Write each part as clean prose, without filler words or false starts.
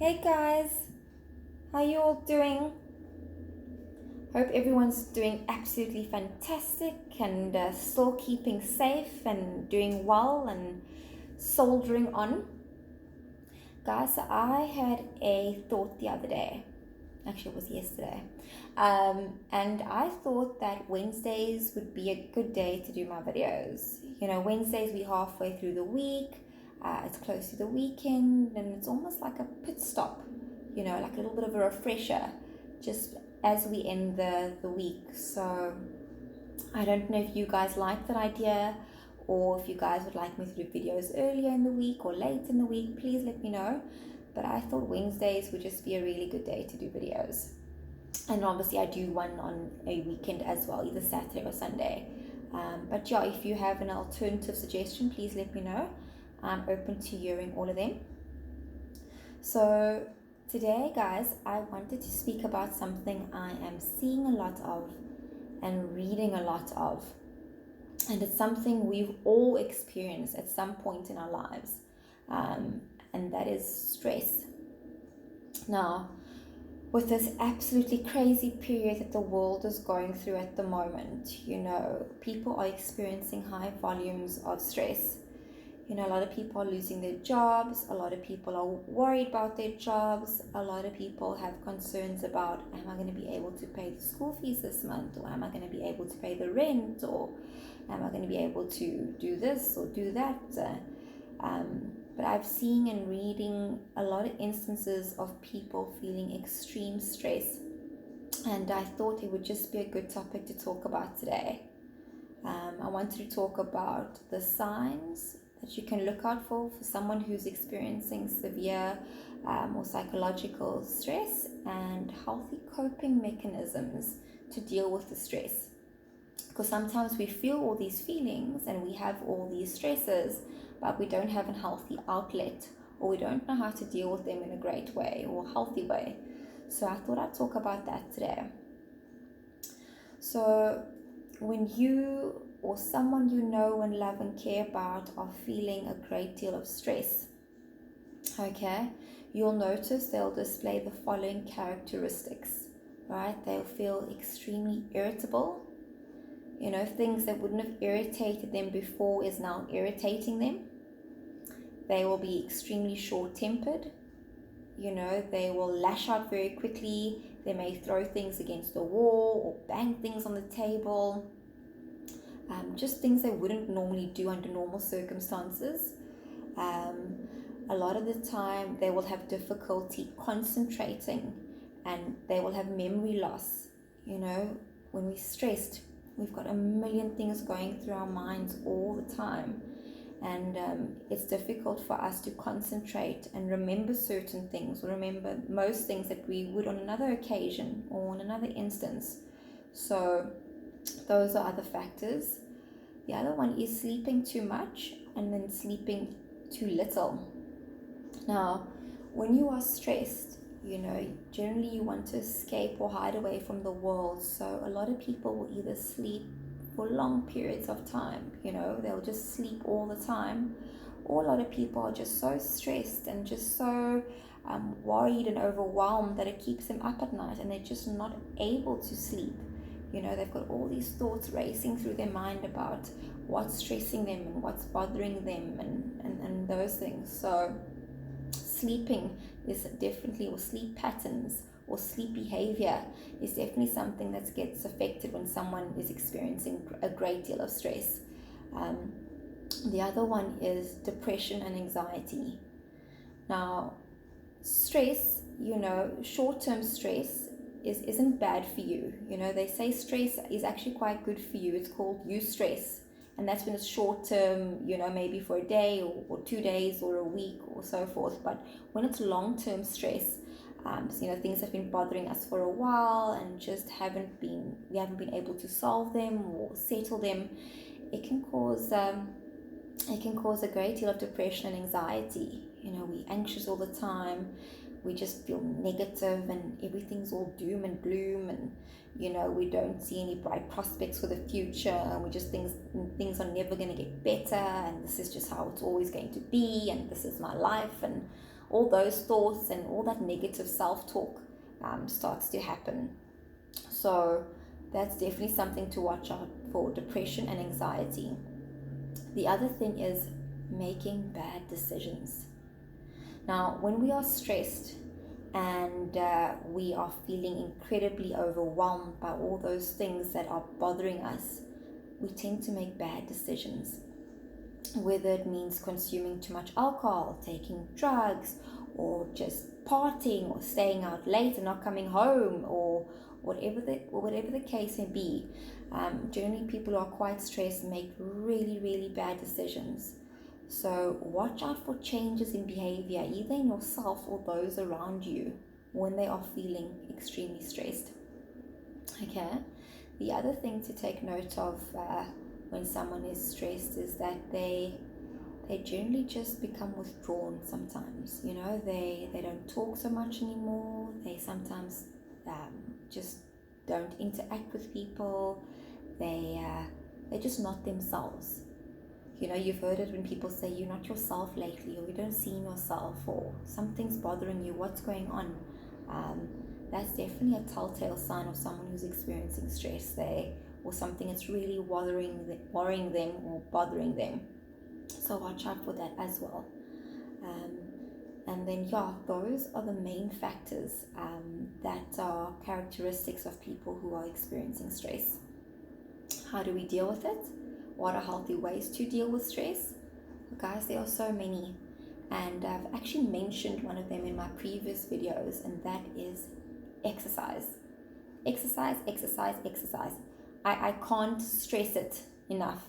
Hey guys, how you all doing? Hope everyone's doing absolutely fantastic and still keeping safe and doing well and soldiering on. Guys, so I had a thought the other day. Actually, it was yesterday. And I thought that Wednesdays would be a good day to do my videos. Wednesdays we're halfway through the week. It's close to the weekend and it's almost like a pit stop, like a little bit of a refresher just as we end the week. So I don't know if you guys like that idea or if you guys would like me to do videos earlier in the week or late in the week. Please let me know. But I thought Wednesdays would just be a really good day to do videos. And obviously I do one on a weekend as well, either Saturday or Sunday. But yeah, if you have an alternative suggestion, please let me know. I'm open to hearing all of them. So today, guys, I wanted to speak about something I am seeing a lot of and reading a lot of. And it's something we've all experienced at some point in our lives. And that is stress. Now, with this absolutely crazy period that the world is going through at the moment, people are experiencing high volumes of stress. A lot of people are losing their jobs. A lot of people are worried about their jobs. A lot of people have concerns about, am I going to be able to pay the school fees this month? Or am I going to be able to pay the rent? Or am I going to be able to do this or do that? But I've seen and reading a lot of instances of people feeling extreme stress. And I thought it would just be a good topic to talk about today. I wanted to talk about the signs that you can look out for someone who's experiencing severe or psychological stress and healthy coping mechanisms to deal with the stress. Because sometimes we feel all these feelings and we have all these stresses, but we don't have a healthy outlet or we don't know how to deal with them in a great way or healthy way. So I thought I'd talk about that today. So when you or someone you know and love and care about are feeling a great deal of stress, okay, you'll notice they'll display the following characteristics, right? They'll feel extremely irritable. Things that wouldn't have irritated them before is now irritating them. They will be extremely short-tempered. They will lash out very quickly. They may throw things against the wall or bang things on the table. Just things they wouldn't normally do under normal circumstances. A lot of the time they will have difficulty concentrating and they will have memory loss. When we're stressed, we've got a million things going through our minds all the time. And it's difficult for us to concentrate and remember certain things or remember most things that we would on another occasion or on another instance. So those are other factors. The other one is sleeping too much and then sleeping too little. Now, when you are stressed, generally you want to escape or hide away from the world. So a lot of people will either sleep for long periods of time, they'll just sleep all the time. Or a lot of people are just so stressed and just so worried and overwhelmed that it keeps them up at night and they're just not able to sleep. They've got all these thoughts racing through their mind about what's stressing them and what's bothering them and those things. So sleeping is definitely, or sleep patterns or sleep behavior is definitely something that gets affected when someone is experiencing a great deal of stress. The other one is depression and anxiety. Now, stress, short-term stress isn't bad for you. They say stress is actually quite good for you. It's called eustress. And that's when it's short term, maybe for a day or 2 days or a week or so forth. But when it's long-term stress, things have been bothering us for a while and just we haven't been able to solve them or settle them, it can cause a great deal of depression and anxiety. We're anxious all the time. We just feel negative and everything's all doom and gloom and we don't see any bright prospects for the future and we just think things are never going to get better and this is just how it's always going to be and this is my life and all those thoughts and all that negative self-talk starts to happen. So that's definitely something to watch out for, depression and anxiety. The other thing is making bad decisions. Now, when we are stressed and we are feeling incredibly overwhelmed by all those things that are bothering us, we tend to make bad decisions. Whether it means consuming too much alcohol, taking drugs, or just partying, or staying out late and not coming home, or whatever the case may be. Generally, people who are quite stressed make really, really bad decisions. So watch out for changes in behavior, either in yourself or those around you, when they are feeling extremely stressed. Okay. The other thing to take note of when someone is stressed is that they generally just become withdrawn sometimes. They don't talk so much anymore. They sometimes just don't interact with people. They're just not themselves. You've heard it when people say you're not yourself lately, or you don't seem yourself, or something's bothering you, what's going on? That's definitely a telltale sign of someone who's experiencing stress or something that's really worrying them or bothering them. So watch out for that as well. And then, those are the main factors that are characteristics of people who are experiencing stress. How do we deal with it? What are healthy ways to deal with stress? Guys, there are so many. And I've actually mentioned one of them in my previous videos, and that is exercise. Exercise. I can't stress it enough.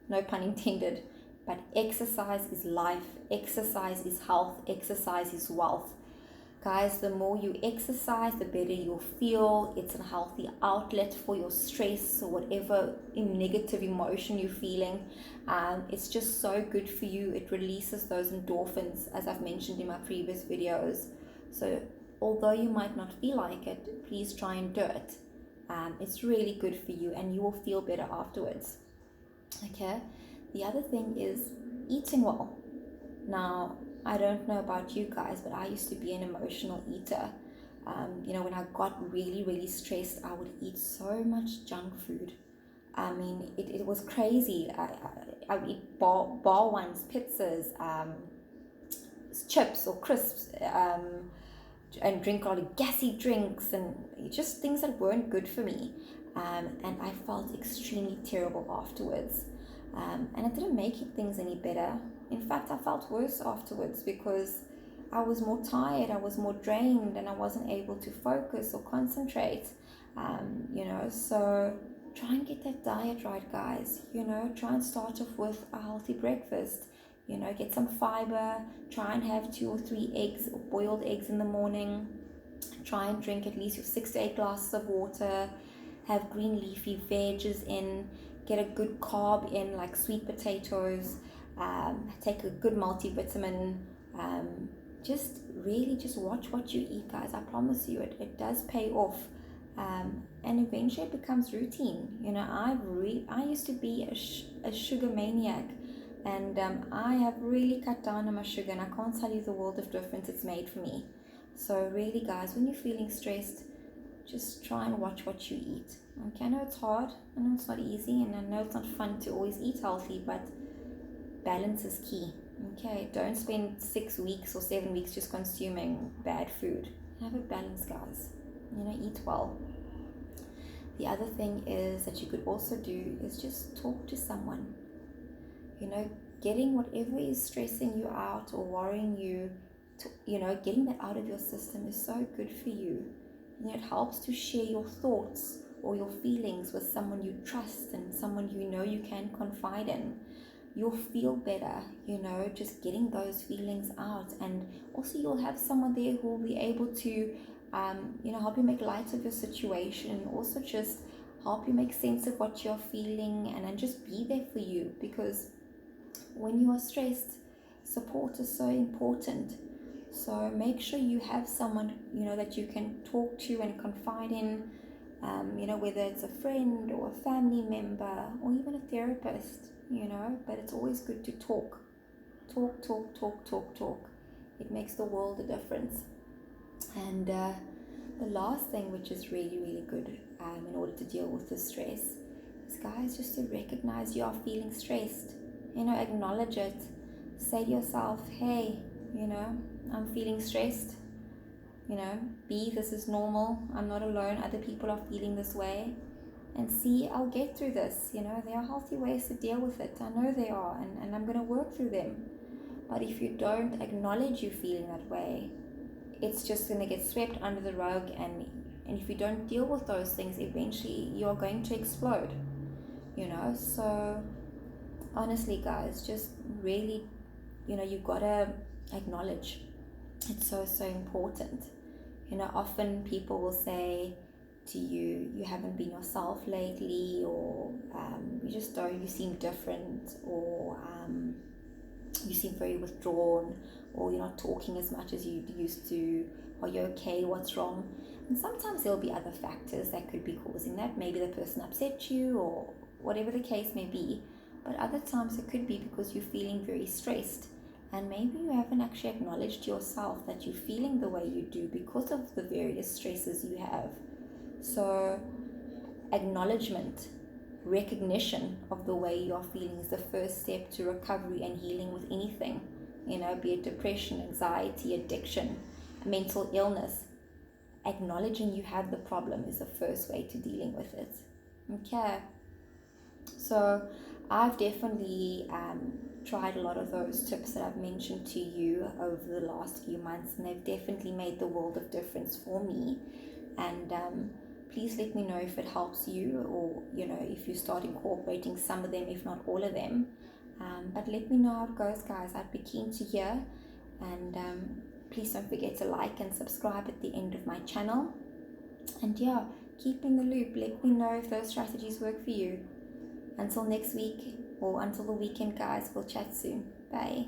No pun intended. But exercise is life. Exercise is health. Exercise is wealth. Guys, the more you exercise, the better you'll feel. It's a healthy outlet for your stress or whatever negative emotion you're feeling. It's just so good for you. It releases those endorphins, as I've mentioned in my previous videos. So although you might not feel like it, please try and do it. It's really good for you, and you will feel better afterwards. Okay. The other thing is eating well. Now, I don't know about you guys, but I used to be an emotional eater. When I got really, really stressed, I would eat so much junk food. I mean, it was crazy. I would eat bar ones, pizzas, chips or crisps, and drink a lot of gassy drinks, and just things that weren't good for me. And I felt extremely terrible afterwards. And it didn't make things any better. In fact, I felt worse afterwards because I was more tired, I was more drained, and I wasn't able to focus or concentrate. So try and get that diet right, guys. Try and start off with a healthy breakfast. Get some fiber. Try and have 2 or 3 eggs, or boiled eggs in the morning. Try and drink at least your 6 to 8 glasses of water. Have green leafy veggies in. Get a good carb in, like sweet potatoes. Take a good multivitamin. Just watch what you eat, guys. I promise you, it does pay off. And eventually it becomes routine. I used to be a sugar maniac, and I have really cut down on my sugar, and I can't tell you the world of difference it's made for me. So really, guys, when you're feeling stressed, just try and watch what you eat. Okay, I know it's hard, I know it's not easy, and I know it's not fun to always eat healthy, but balance is key. Okay, don't spend 6 weeks or 7 weeks just consuming bad food. Have a balance, guys. Eat well. The other thing is that you could also do is just talk to someone. Getting whatever is stressing you out or worrying you, getting that out of your system is so good for you. It helps to share your thoughts or your feelings with someone you trust and someone you can confide in. You'll feel better, just getting those feelings out. And also you'll have someone there who will be able to, help you make light of your situation, and also just help you make sense of what you're feeling, and then just be there for you. Because when you are stressed, support is so important. So make sure you have someone, that you can talk to and confide in, whether it's a friend or a family member or even a therapist, but it's always good to talk. It makes the world a difference. And the last thing, which is really, really good in order to deal with the stress, is, guys, just to recognize you are feeling stressed. Acknowledge it. Say to yourself, hey, I'm feeling stressed. This is normal. I'm not alone. Other people are feeling this way. And see, I'll get through this. There are healthy ways to deal with it. I know there are, and I'm going to work through them. But if you don't acknowledge you feeling that way, it's just going to get swept under the rug. And if you don't deal with those things, eventually you're going to explode. So honestly, guys, just really, you've got to acknowledge. It's so, so important. Often people will say to you, you haven't been yourself lately, or you seem different, or you seem very withdrawn, or you're not talking as much as you used to. Are you okay? What's wrong? And sometimes there'll be other factors that could be causing that. Maybe the person upset you, or whatever the case may be. But other times it could be because you're feeling very stressed, and maybe you haven't actually acknowledged yourself that you're feeling the way you do because of the various stresses you have. So acknowledgement, recognition of the way you're feeling is the first step to recovery and healing with anything, be it depression, anxiety, addiction, mental illness. Acknowledging you have the problem is the first way to dealing with it. Okay. So I've definitely tried a lot of those tips that I've mentioned to you over the last few months, and they've definitely made the world of difference for me. And please let me know if it helps you, or if you start incorporating some of them, if not all of them. But let me know how it goes, guys. I'd be keen to hear. And please don't forget to like and subscribe at the end of my channel. And yeah, keep in the loop. Let me know if those strategies work for you. Until next week, or until the weekend, guys, we'll chat soon. Bye.